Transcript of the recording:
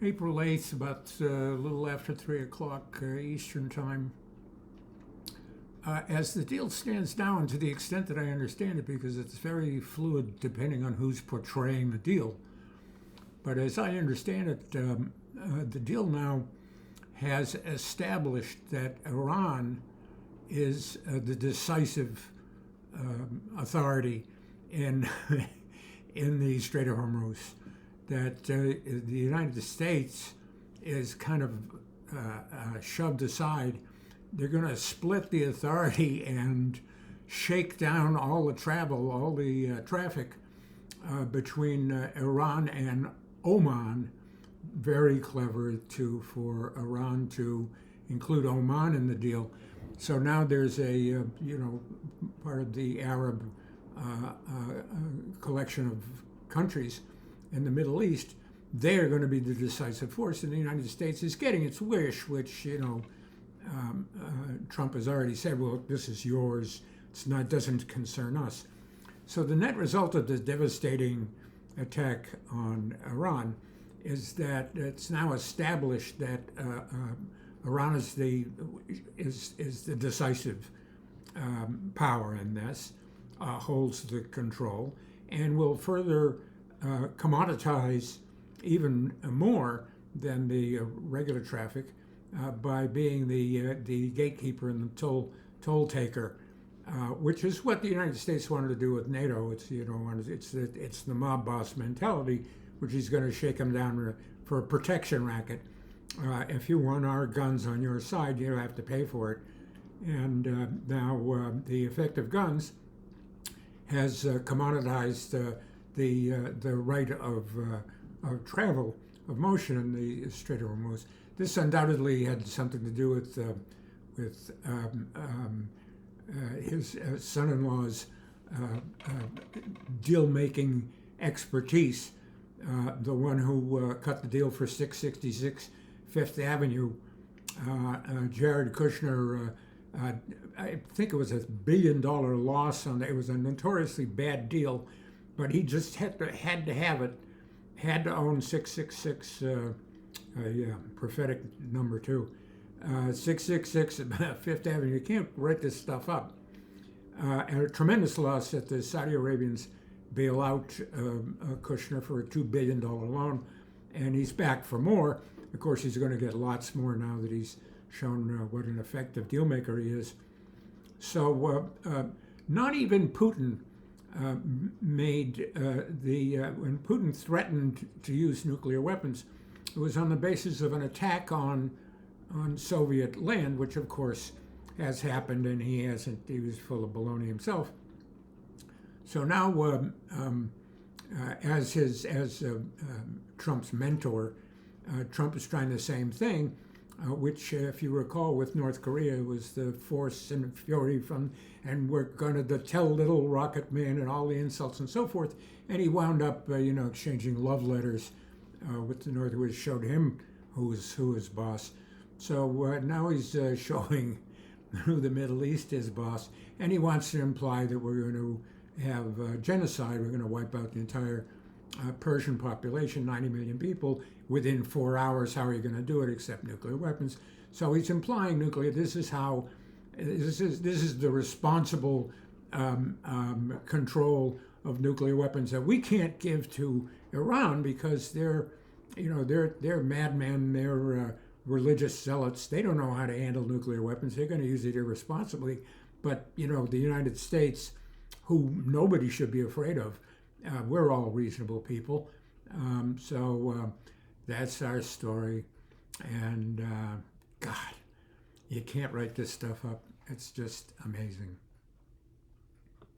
April 8th, about a little after 3 o'clock Eastern Time. As the deal stands now, and to the extent that I understand it, because it's very fluid depending on who's portraying the deal, but as I understand it, the deal now has established that Iran is the decisive authority in in the Strait of Hormuz. That the United States is kind of shoved aside. They're going to split the authority and shake down all the travel, all the traffic between Iran and Oman. Very clever for Iran to include Oman in the deal. So now there's a part of the Arab collection of countries in the Middle East. They're going to be the decisive force, and the United States is getting its wish, which Trump has already said, well, this is yours. Doesn't concern us. So the net result of this devastating attack on Iran is that it's now established that Iran is the decisive power in this, holds the control, and will further commoditize even more than the regular traffic by being the gatekeeper and the toll taker, which is what the United States wanted to do with NATO. It's it's the mob boss mentality, which is going to shake them down for a protection racket. If you want our guns on your side, you have to pay for it. And now the effect of guns has commoditized the right of travel, of motion in the Strait of Hormuz. This undoubtedly had something to do with his son-in-law's deal-making expertise. The one who cut the deal for 666 Fifth Avenue, Jared Kushner. I think it was $1 billion loss on it. It was a notoriously bad deal, but he just had to have it, had to own 666, prophetic number two, 666 Fifth Avenue. You can't write this stuff up. And a tremendous loss that the Saudi Arabians bail out Kushner for a $2 billion loan, and he's back for more. Of course, he's going to get lots more now that he's shown what an effective dealmaker he is. So not even Putin made when Putin threatened to use nuclear weapons, it was on the basis of an attack on Soviet land, which of course has happened, and he was full of baloney himself. So now, as Trump's mentor, Trump is trying the same thing, which, if you recall, with North Korea was the force and fury and we're going to tell little rocket man and all the insults and so forth. And he wound up, exchanging love letters with the North, which showed him who is boss. So now he's showing who the Middle East is boss, and he wants to imply that we're going to have genocide. We're going to wipe out the entire Persian population, 90 million people, within 4 hours. How are you going to do it except nuclear weapons? So he's implying nuclear. This is the responsible control of nuclear weapons that we can't give to Iran because they're madmen. They're religious zealots. They don't know how to handle nuclear weapons. They're going to use it irresponsibly. But the United States, who nobody should be afraid of, we're all reasonable people. So that's our story. And God, you can't write this stuff up. It's just amazing.